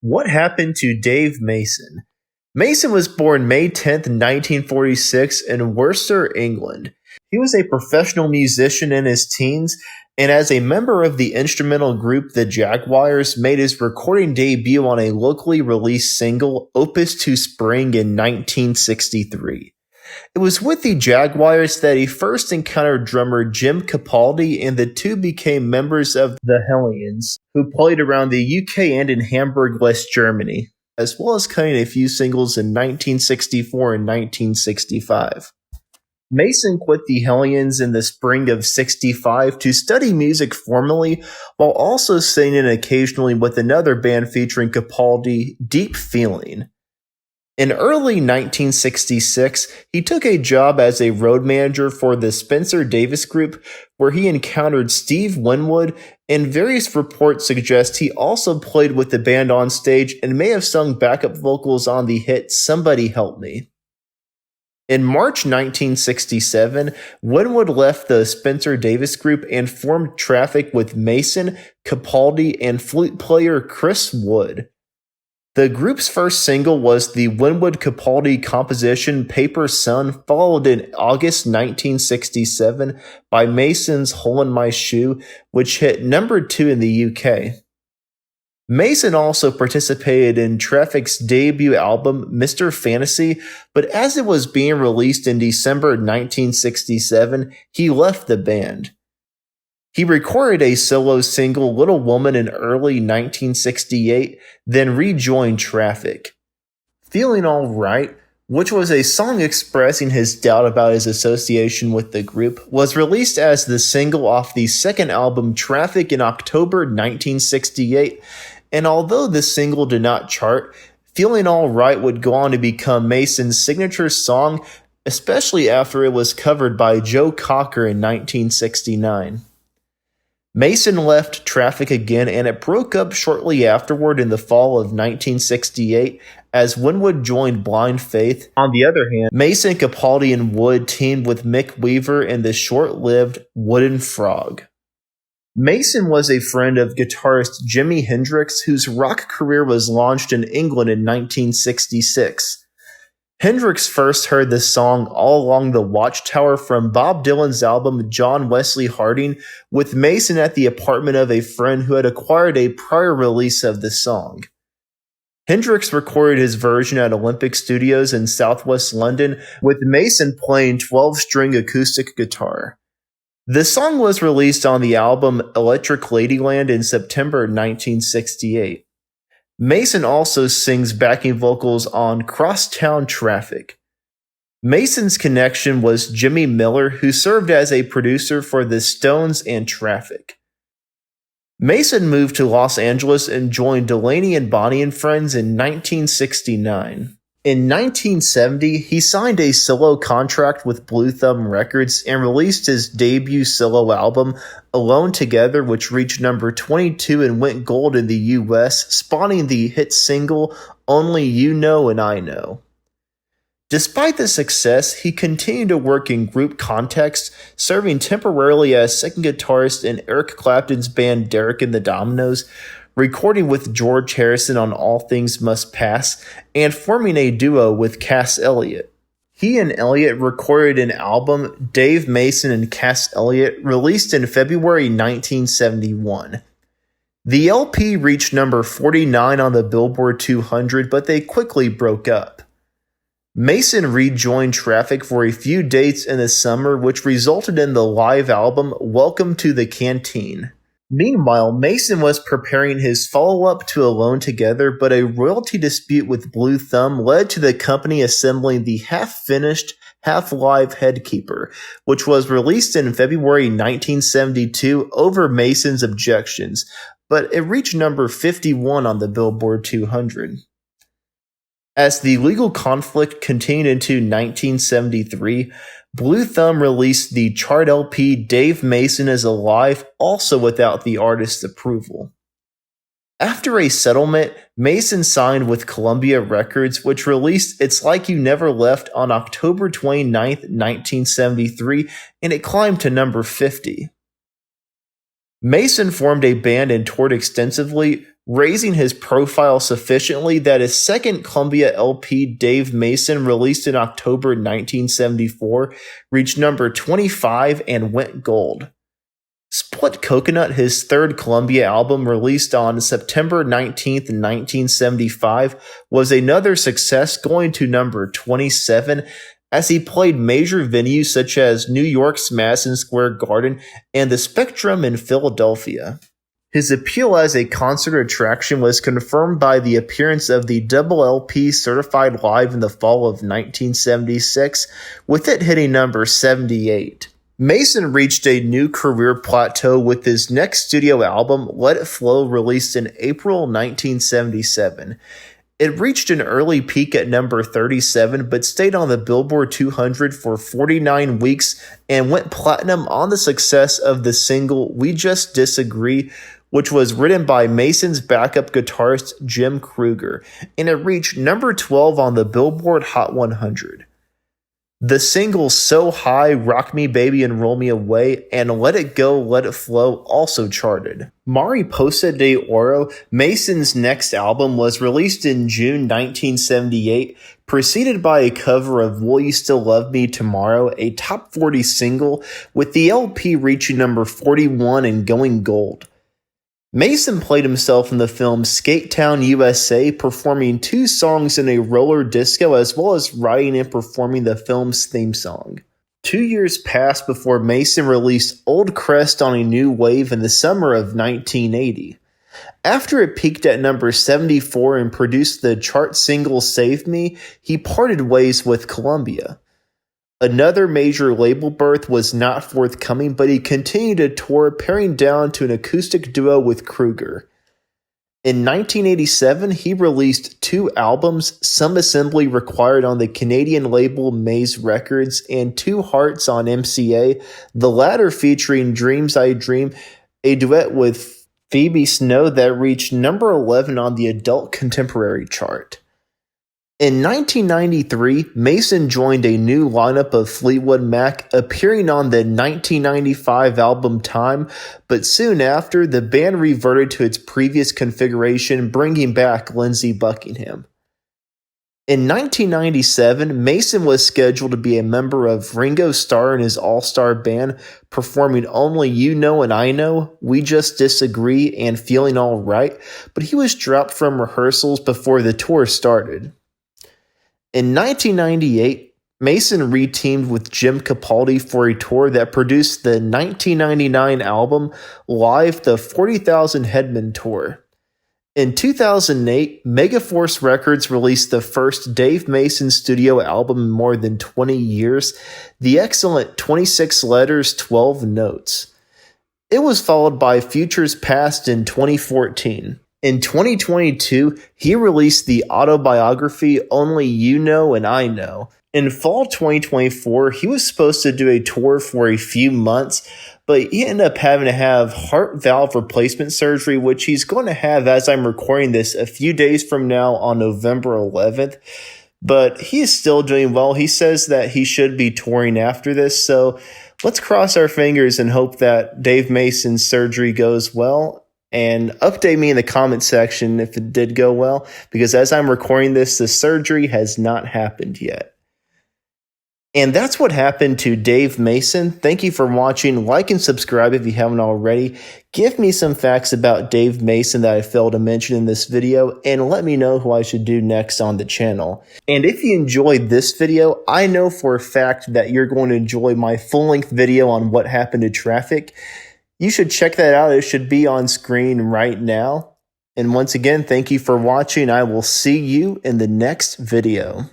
What happened to Dave Mason? Mason was born May 10th, 1946 in Worcester, England. He was a professional musician in his teens, and as a member of the instrumental group The Jaguars, made his recording debut on a locally released single, Opus to Spring, in 1963. It was with the Jaguars that he first encountered drummer Jim Capaldi, and the two became members of the Hellions, who played around the UK and in Hamburg, West Germany, as well as cutting a few singles in 1964 and 1965. Mason quit the Hellions in the spring of '65 to study music formally, while also singing occasionally with another band featuring Capaldi, Deep Feeling. In early 1966, he took a job as a road manager for the Spencer Davis Group, where he encountered Steve Winwood, and various reports suggest he also played with the band on stage and may have sung backup vocals on the hit Somebody Help Me. In March 1967, Winwood left the Spencer Davis Group and formed Traffic with Mason, Capaldi, and flute player Chris Wood. The group's first single was the Winwood-Capaldi composition Paper Sun, followed in August 1967 by Mason's Hole in My Shoe, which hit number 2 in the UK. Mason also participated in Traffic's debut album, Mr. Fantasy, but as it was being released in December 1967, he left the band. He recorded a solo single, Little Woman, in early 1968, then rejoined Traffic. Feeling All Right, which was a song expressing his doubt about his association with the group, was released as the single off the second album Traffic in October 1968, and although the single did not chart, Feeling All Right would go on to become Mason's signature song, especially after it was covered by Joe Cocker in 1969. Mason left Traffic again, and it broke up shortly afterward in the fall of 1968 as Winwood joined Blind Faith. On the other hand, Mason, Capaldi, and Wood teamed with Mick Weaver in the short-lived Wooden Frog. Mason was a friend of guitarist Jimi Hendrix, whose rock career was launched in England in 1966. Hendrix first heard the song All Along the Watchtower from Bob Dylan's album John Wesley Harding, with Mason at the apartment of a friend who had acquired a prior release of the song. Hendrix recorded his version at Olympic Studios in southwest London, with Mason playing 12-string acoustic guitar. The song was released on the album Electric Ladyland in September 1968. Mason also sings backing vocals on Crosstown Traffic. Mason's connection was Jimmy Miller, who served as a producer for the Stones and Traffic. Mason moved to Los Angeles and joined Delaney and Bonnie and Friends in 1969. In 1970, he signed a solo contract with Blue Thumb Records and released his debut solo album, Alone Together, which reached number 22 and went gold in the US, spawning the hit single Only You Know and I Know. Despite the success, he continued to work in group contexts, serving temporarily as second guitarist in Eric Clapton's band Derek and the Dominos, recording with George Harrison on All Things Must Pass, and forming a duo with Cass Elliot. He and Elliot recorded an album, Dave Mason and Cass Elliot, released in February 1971. The LP reached number 49 on the Billboard 200, but they quickly broke up. Mason rejoined Traffic for a few dates in the summer, which resulted in the live album Welcome to the Canteen. Meanwhile, Mason was preparing his follow-up to Alone Together, but a royalty dispute with Blue Thumb led to the company assembling the half-finished, half-live Headkeeper, which was released in February 1972 over Mason's objections, but it reached number 51 on the Billboard 200. As the legal conflict continued into 1973, Blue Thumb released the chart LP Dave Mason is Alive, also without the artist's approval. After a settlement, Mason signed with Columbia Records, which released It's Like You Never Left on October 29, 1973, and it climbed to number 50. Mason formed a band and toured extensively, raising his profile sufficiently that his second Columbia LP, Dave Mason, released in October 1974, reached number 25 and went gold. Split Coconut, his third Columbia album released on September 19, 1975, was another success, going to number 27 as he played major venues such as New York's Madison Square Garden and the Spectrum in Philadelphia. His appeal as a concert attraction was confirmed by the appearance of the double LP Certified Live in the fall of 1976, with it hitting number 78. Mason reached a new career plateau with his next studio album, Let It Flow, released in April 1977. It reached an early peak at number 37, but stayed on the Billboard 200 for 49 weeks and went platinum on the success of the single We Just Disagree, which was written by Mason's backup guitarist Jim Kruger, and it reached number 12 on the Billboard Hot 100. The singles So High, Rock Me Baby and Roll Me Away, and Let It Go, Let It Flow also charted. Mariposa de Oro, Mason's next album, was released in June 1978, preceded by a cover of Will You Still Love Me Tomorrow, a top 40 single, with the LP reaching number 41 and going gold. Mason played himself in the film Skate Town, USA, performing 2 songs in a roller disco as well as writing and performing the film's theme song. 2 years passed before Mason released Old Crest on a New Wave in the summer of 1980. After it peaked at number 74 and produced the chart single Save Me, he parted ways with Columbia. Another major label berth was not forthcoming, but he continued to tour, paring down to an acoustic duo with Kruger. In 1987, he released 2 albums, Some Assembly Required on the Canadian label Maze Records, and 2 Hearts on MCA, the latter featuring Dreams I Dream, a duet with Phoebe Snow that reached number 11 on the adult contemporary chart. In 1993, Mason joined a new lineup of Fleetwood Mac, appearing on the 1995 album Time, but soon after, the band reverted to its previous configuration, bringing back Lindsey Buckingham. In 1997, Mason was scheduled to be a member of Ringo Starr and his all-star band, performing Only You Know and I Know, We Just Disagree, and Feeling All Right, but he was dropped from rehearsals before the tour started. In 1998, Mason re-teamed with Jim Capaldi for a tour that produced the 1999 album Live, the 40,000 Headman Tour. In 2008, Megaforce Records released the first Dave Mason studio album in more than 20 years, the excellent 26 Letters, 12 Notes. It was followed by Futures Past in 2014. In 2022, he released the autobiography Only You Know and I Know. In fall 2024, he was supposed to do a tour for a few months, but he ended up having to have heart valve replacement surgery, which he's going to have as I'm recording this a few days from now on November 11th. But he is still doing well. He says that he should be touring after this, so let's cross our fingers and hope that Dave Mason's surgery goes well. And update me in the comment section if it did go well, because as I'm recording this, the surgery has not happened yet. And that's what happened to Dave Mason. Thank you for watching. Like and subscribe if you haven't already. Give me some facts about Dave Mason that I failed to mention in this video, and let me know who I should do next on the channel. And if you enjoyed this video, I know for a fact that you're going to enjoy my full-length video on what happened to Traffic. You should check that out. It should be on screen right now. And once again, thank you for watching. I will see you in the next video.